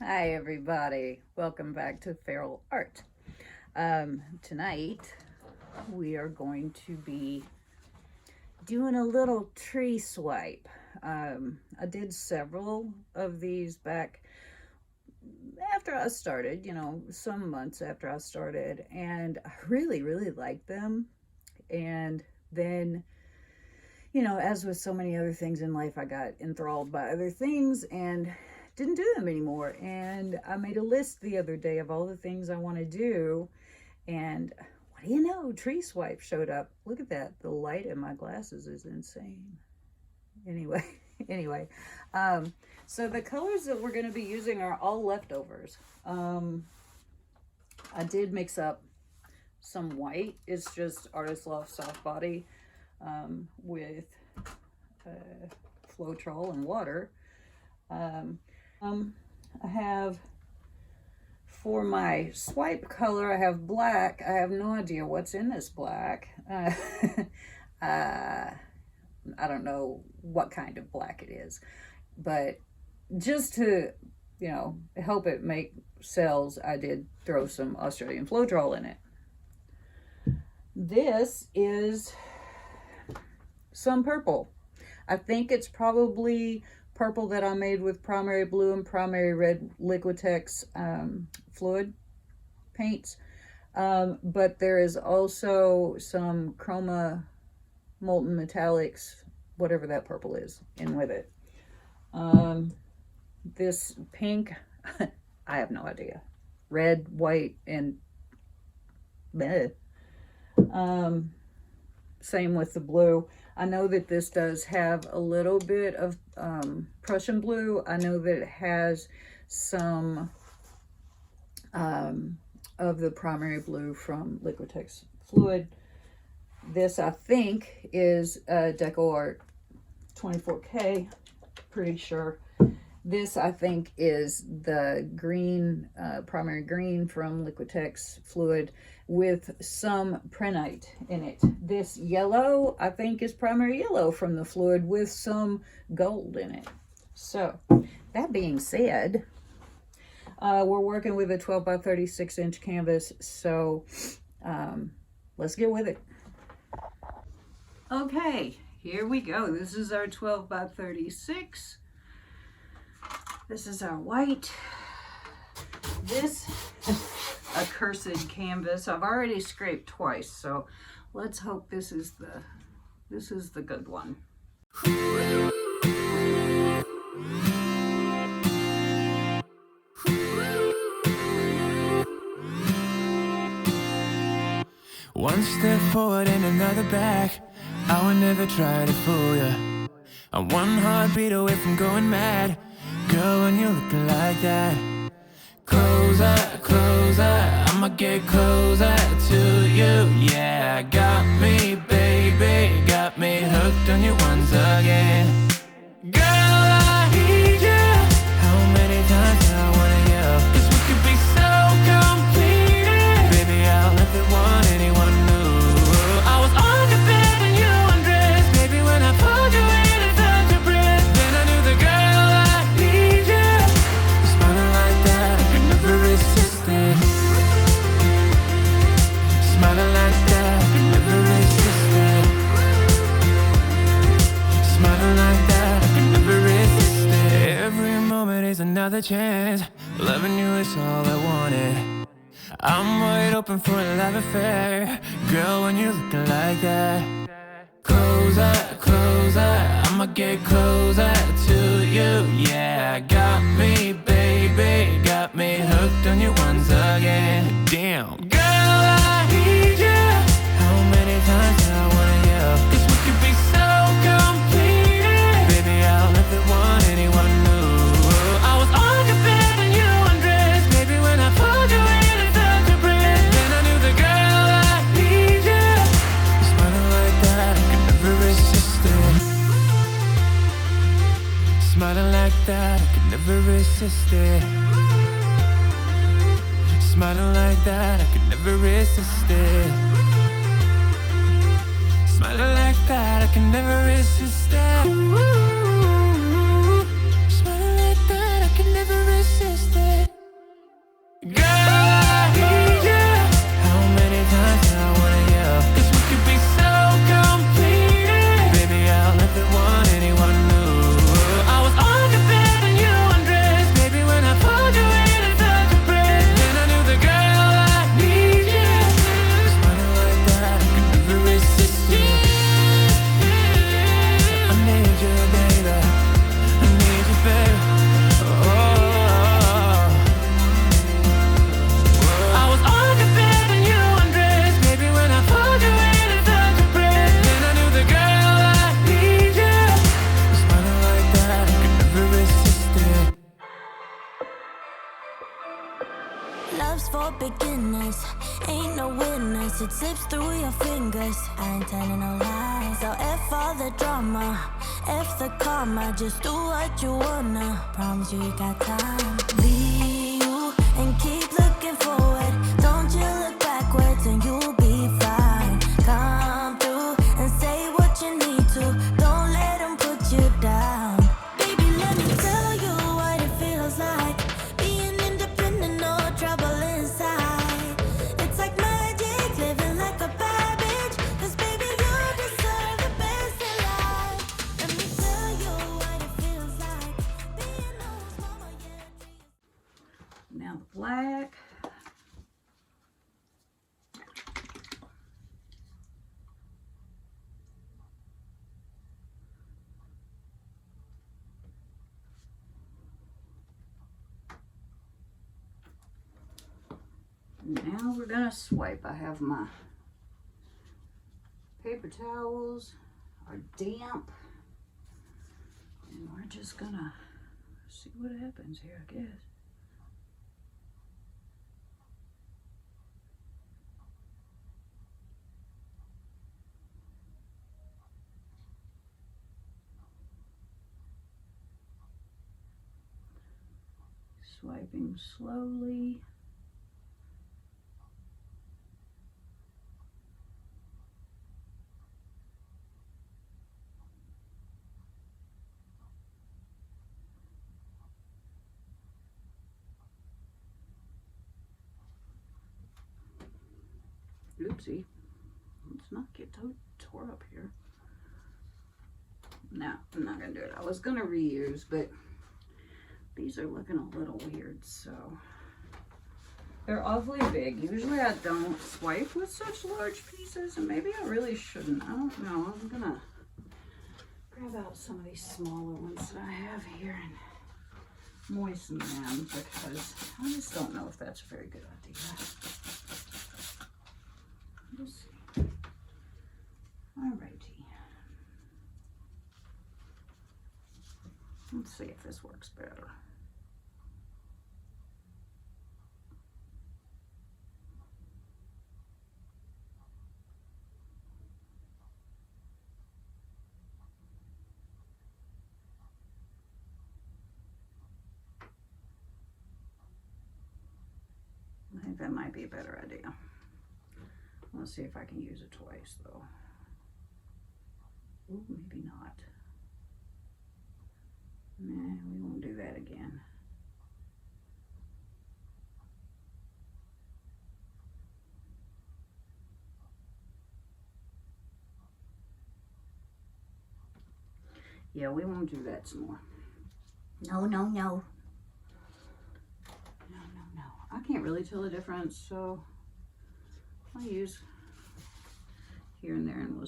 Hi everybody, welcome back to Feral Art. Tonight we are going to be doing a little tree swipe. I did several of these back after I started, some months after I started, and I really liked them. And then, as with so many other things in life, I got enthralled by other things and didn't do them anymore. And I made a list the other day of all the things I want to do, and what do you know, tree swipe showed up. Look at that, the light in my glasses is insane. Anyway so the colors that we're going to be using are all leftovers. I did mix up some white. It's just Artist Loft Soft Body with Floetrol and water. I have, for my swipe color, I have black. I have no idea what's in this black. I don't know what kind of black it is, but just to, help it make cells, I did throw some Australian Floetrol in it. This is some purple. I think it's probably purple that I made with primary blue and primary red Liquitex fluid paints. But there is also some chroma molten metallics, whatever that purple is, in with it. This pink, I have no idea. Red, white, and bleh. Same with the blue. I know that this does have a little bit of Prussian blue. I know that it has some of the primary blue from Liquitex Fluid. This, I think, is Deco Art 24K, pretty sure. This, I think, is the green, primary green from Liquitex Fluid with some Prenite in it. This yellow, I think, is primary yellow from the fluid with some gold in it. So, that being said, we're working with a 12 by 36 inch canvas, so let's get with it. Okay, here we go. This is our 12 by 36. This is our white. This accursed canvas I've already scraped twice, so let's hope this is the good one. One step forward and another back. I would never try to fool ya. I'm one heartbeat away from going mad. Girl, when you're looking like that, closer, closer, I'ma get closer to you. Yeah, got me, baby, got me hooked on you once again. Girl, I need you. How many times do I wanna yell? 'Cause we could be so complete. Baby, I'll never want anyone new. I was on the bed and you undressed. Baby, when I pulled you in and felt your breath, then I knew the girl I need you. You're smiling like that, I could never resist it. Smiling like that, I could never resist it. Smiling like that, I could never resist it. Every moment is another chance. Loving you is all I wanted. I'm wide open for a love affair. Girl, when you're looking like that, closer, closer, I'ma get closer to you. Yeah, got me, baby, got me hooked on you once again. Damn, girl, I need you. How many times do I wanna yell? 'Cause we could be so complete. Baby, I'll never want anyone new. I was on your bed and you undressed. Baby, when I pulled you in and felt your breath, then I knew the girl I need you. You're smiling like that, I could never resist it. Smiling like that, I could never resist it. Smiling like that, I could never resist it. Smiling like that, I can never resist it. Ooh, smiling like that, I can never resist it. Love's for beginners, ain't no winners. It slips through your fingers, I ain't telling no lies. So F all the drama, F the karma. Just do what you wanna, promise you got time. Be you and keep looking forward. Don't you look backwards and you'll be fine. Come through and say what you need to. Don't let them put you down. Baby, let me tell you what it feels like. Being independent, no trouble inside. It's like magic, living like a bad bitch. 'Cause baby, you deserve the best in life. Let me tell you what it feels like. Being almost mama, yeah. Now the black. Now we're gonna swipe. I have my paper towels are damp, and we're just gonna see what happens here, I guess. Swiping slowly. Oopsie. Let's not get tore up here. No, I'm not gonna do it. I was gonna reuse, but these are looking a little weird, so. They're awfully big. Usually I don't swipe with such large pieces, and maybe I really shouldn't. I don't know. I'm gonna grab out some of these smaller ones that I have here and moisten them, because I just don't know if that's a very good idea. We'll see. Alrighty. Let's see if this works better. I think that might be a better idea. Let's see if I can use it twice, though. Ooh, maybe not. Nah, we won't do that again. Yeah, we won't do that some more. No, no, no. No, no, no. I can't really tell the difference, so I'll use here and there, and we'll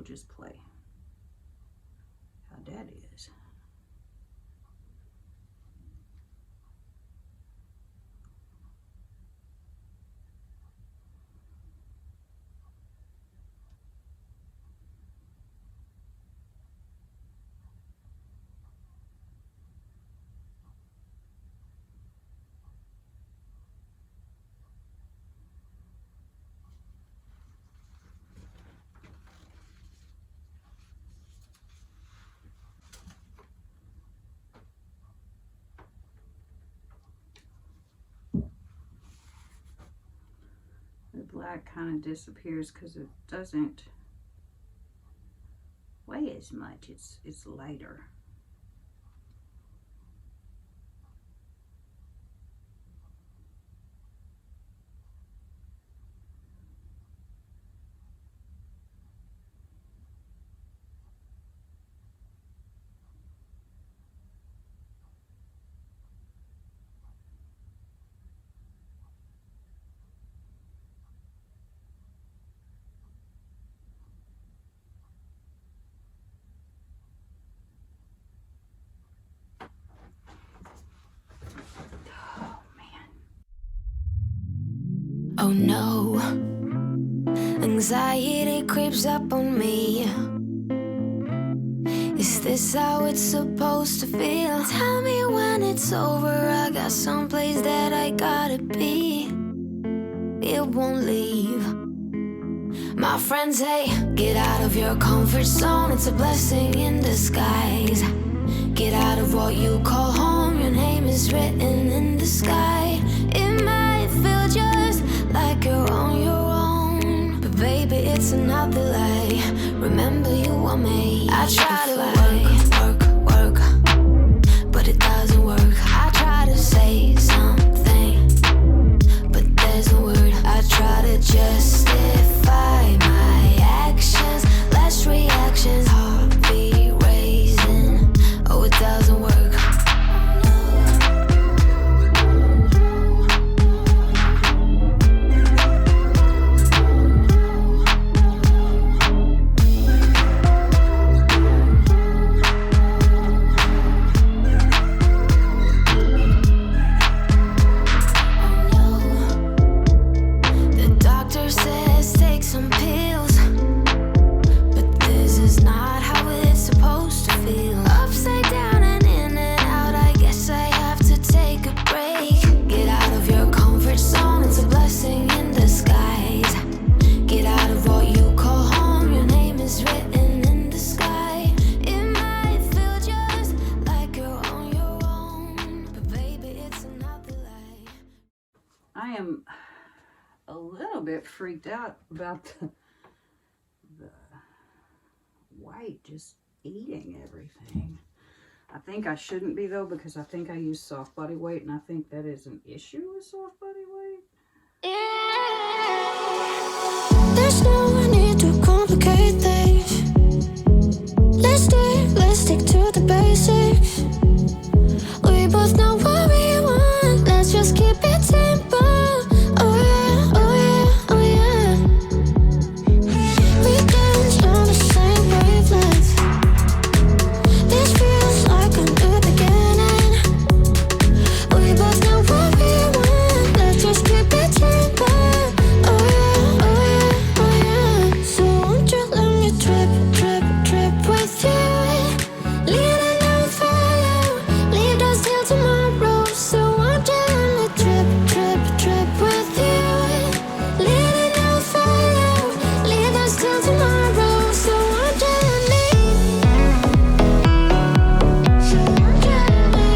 just play how that is. The black kind of disappears because it doesn't weigh as much. It's lighter. Oh no, anxiety creeps up on me. Is Is this how it's supposed to feel? Tell me when it's over. I got someplace that I gotta be. It won't leave. My friends say, get out of your comfort zone. It's a blessing in disguise. Get out of what you call home. Your name is written in the sky. It might feel just like you're on your own, but baby, it's another lie. Remember, you were made. I try to work, but it doesn't work. I try to say something, but there's no word. I try to justify my actions, less reactions, heart beat raising. Oh, it doesn't work. I am a little bit freaked out about the white just eating everything. I think I shouldn't be though, because I think I use soft body weight, and I think that is an issue with soft body weight. There's no need to complicate things. Let's stick to the basics. We both know what we want. Let's just keep it simple. Oh yeah, oh yeah, oh yeah. We dance on the same wavelength. This feels like a new beginning. We both know what we want. Let's just keep it simple. Oh yeah, oh yeah, oh yeah. So won't you let me trip with you? Leaning on follow, leave us till tomorrow. So won't you let me trip with you? Leaning on follow, leave us till tomorrow. So won't you let me? So won't you let me?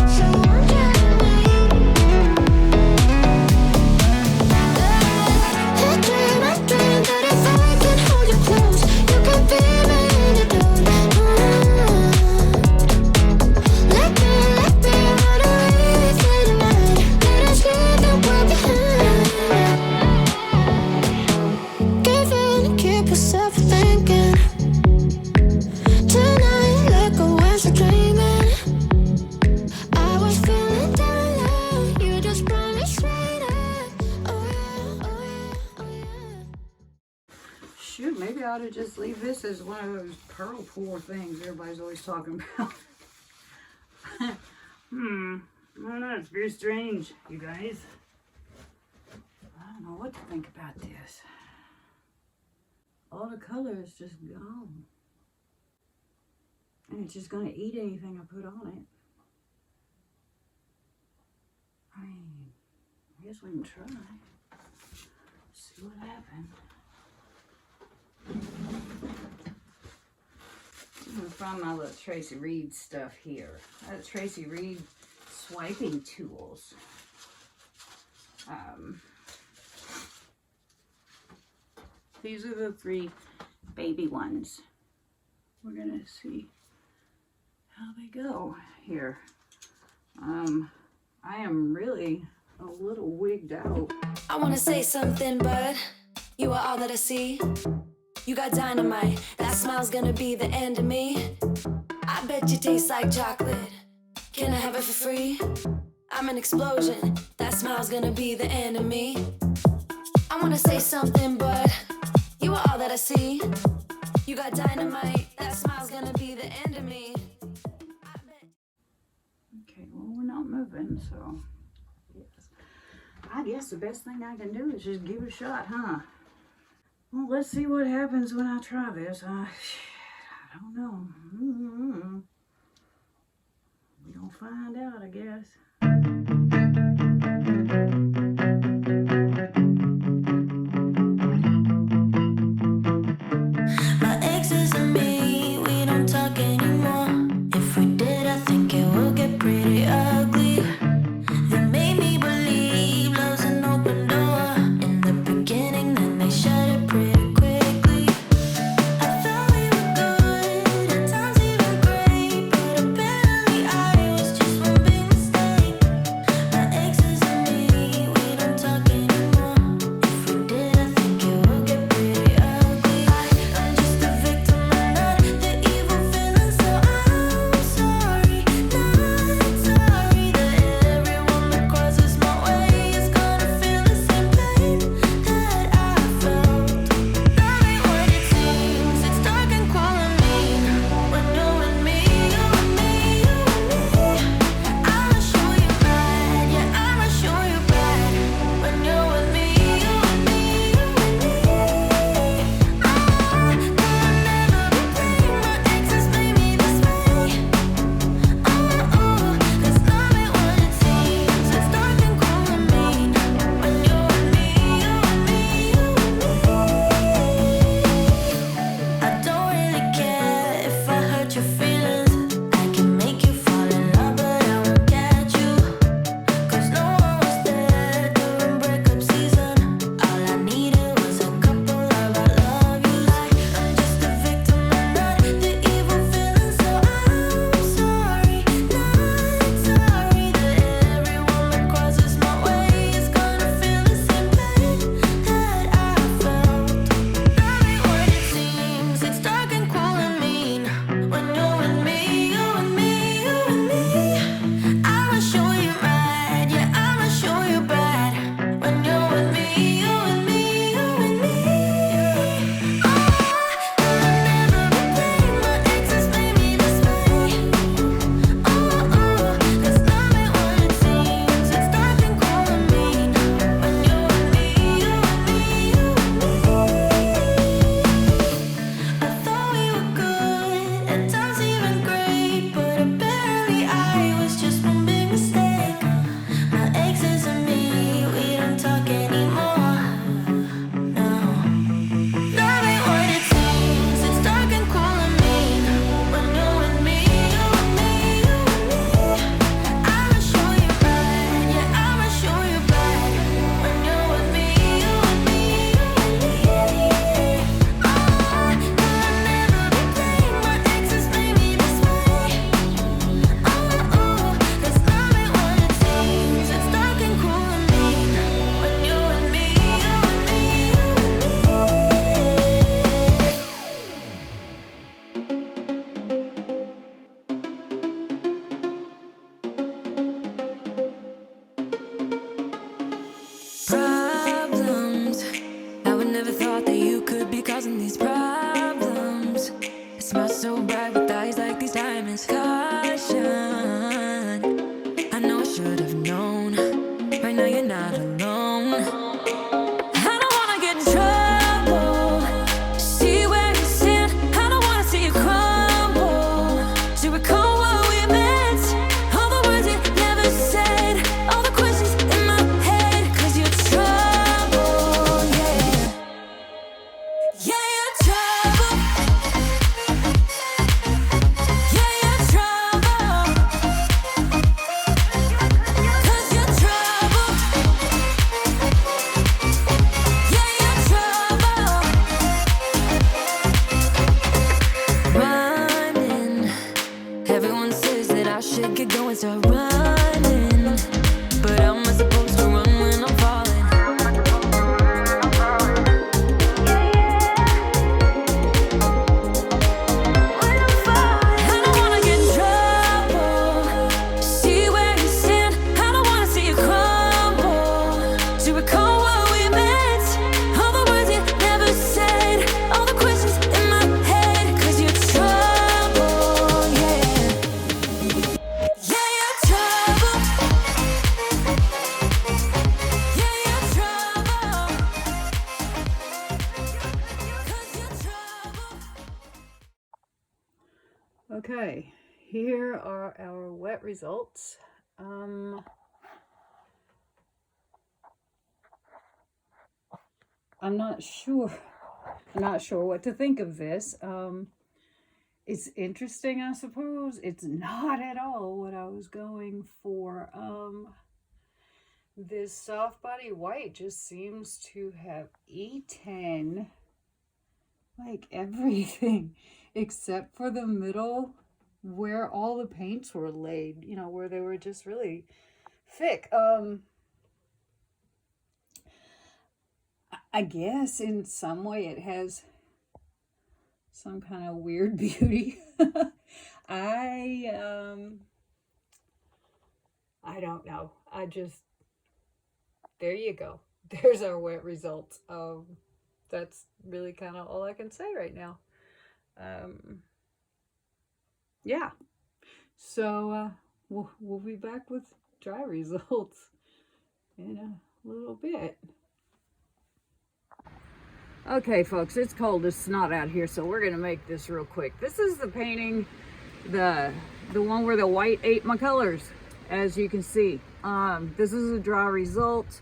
So won't you let me? I dream that if I can hold you close, you can be my antidote. Let me run away with you tonight. Let us leave the world behind. Give in and keep yourself thinking. Tonight, let go and start dreaming. I was feeling down low, you just brought me straight up. Oh yeah, oh yeah, oh yeah. Shoot, maybe I ought to just leave this as one of those pearl pool things everybody's always talking about. I don't know, it's very strange, you guys. I don't know what to think about this. All the color is just gone. And it's just going to eat anything I put on it. I mean, I guess we can try. See what happens. I'm gonna find my little Tracy Reed stuff here. I have Tracy Reed swiping tools. These are the 3 baby ones. We're gonna see how they go here. I am really a little wigged out. I wanna say something, but you are all that I see. You got dynamite, that smile's gonna be the end of me. I bet you taste like chocolate. Can I have it for free? I'm an explosion, that smile's gonna be the end of me. I wanna say something, but you are all that I see. You got dynamite, that smile's gonna be the end of me. Okay, well, we're not moving, so yes. I guess the best thing I can do is just give it a shot, huh? Well, let's see what happens when I try this. I don't know. We're gonna find out, I guess. My exes and me, we don't talk anymore. If we did, I think it would get pretty ugly. They made me believe love's an open door in the beginning, then they shut it pretty quickly. I thought we were good, at times even great, but apparently I was just one big mistake. My exes and me, we don't talk anymore. If we did, I think it would get pretty ugly. I'm just a victim and not the evil villain, so I'm sorry, not sorry that everyone that crosses my way is gonna feel the same pain that I felt. Love ain't what it seems, it's dark and cold and mean. When you're with me, you and me, you and me, I'ma show you bad, yeah, I'ma show you bad. When you're with me, you and me, you and me, I'll never be plain. My exes made me this way. Cause love ain't what it seems, it's dark and cold and mean. When you're with me, you and me, you and me, I don't really care if I hurt your feelings. I can make you fall in love, but I won't catch you. Cause no one was there during breakup season. All I needed was a couple of I love yous. I'm just a victim and not the evil villain, so I'm sorry, not sorry that everyone that crosses my way is gonna feel the same pain that I felt. Love ain't what it seems, it's dark and cold and mean. When you're with me, you and me, you and me, I'ma show you bad, yeah, I'ma show you bad. When you're with me, you and me, you and me, I'll never be plain. My exes made me this way. Cause love ain't what it seems, it's dark and cold and mean. When you're with me, you and me, you and me, I thought we were good, at times even great, but apparently I was just one big mistake. My exes and me, we don't talk anymore. No, love ain't what it seems, it's dark and cold and mean. When you're with me, you and me, you and me, I'ma show you bad, yeah, I'ma show you bad. When you're with me, you and me, you and me, I'll never be plain. My exes made me this way. Cause love ain't what it seems, it's dark and cold and mean. When you're with me, you and me, you and me. Problems. I would never thought that you could be causing these problems. It smells so bright with eyes like these diamonds. Caution. I know I should have known. Right now you're not alone. I don't wanna get in trouble. See where you stand. I don't wanna see you crumble. To recall what we meant. All the words you never said. All the questions in my head. Cause you're trouble, yeah. Yeah, you're trouble. Okay, here are our wet results. I'm not sure what to think of this. It's interesting, I suppose. It's not at all what I was going for. This soft body white just seems to have eaten like everything except for the middle where all the paints were laid, you know, where they were just really thick. I guess in some way it has some kind of weird beauty. I don't know. There you go. There's our wet results. That's really kind of all I can say right now. Yeah. So we'll be back with dry results in a little bit. Okay, folks, it's cold as snot out here, so we're gonna make this real quick. This is the painting, the one where the white ate my colors, as you can see. This is a dry result.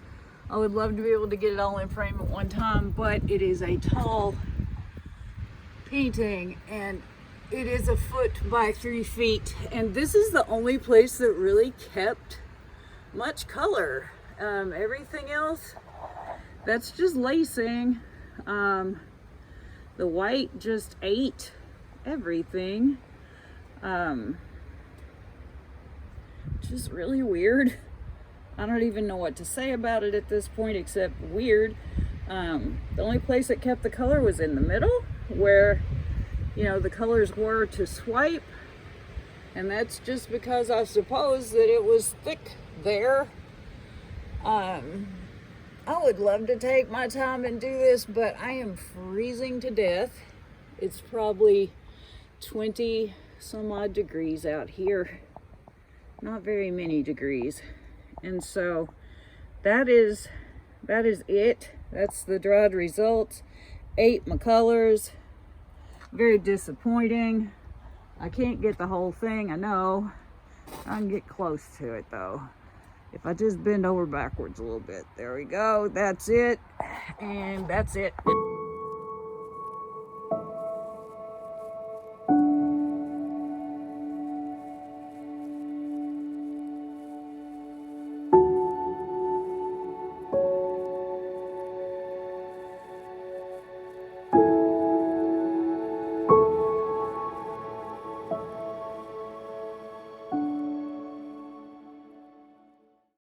I would love to be able to get it all in frame at one time, but it is a tall painting and it is 1 foot by 3 feet. And this is the only place that really kept much color. Everything else, that's just lacing. The white just ate everything. Just really weird. I don't even know what to say about it at this point except weird. The only place that kept the color was in the middle where, you know, the colors were to swipe, and that's just because I suppose that it was thick there. I would love to take my time and do this, but I am freezing to death. It's probably 20 some odd degrees out here. Not very many degrees. And so that is it. That's the dried results. Ate my colors. Very disappointing. I can't get the whole thing, I know. I can get close to it though. If I just bend over backwards a little bit. There we go. That's it. And that's it.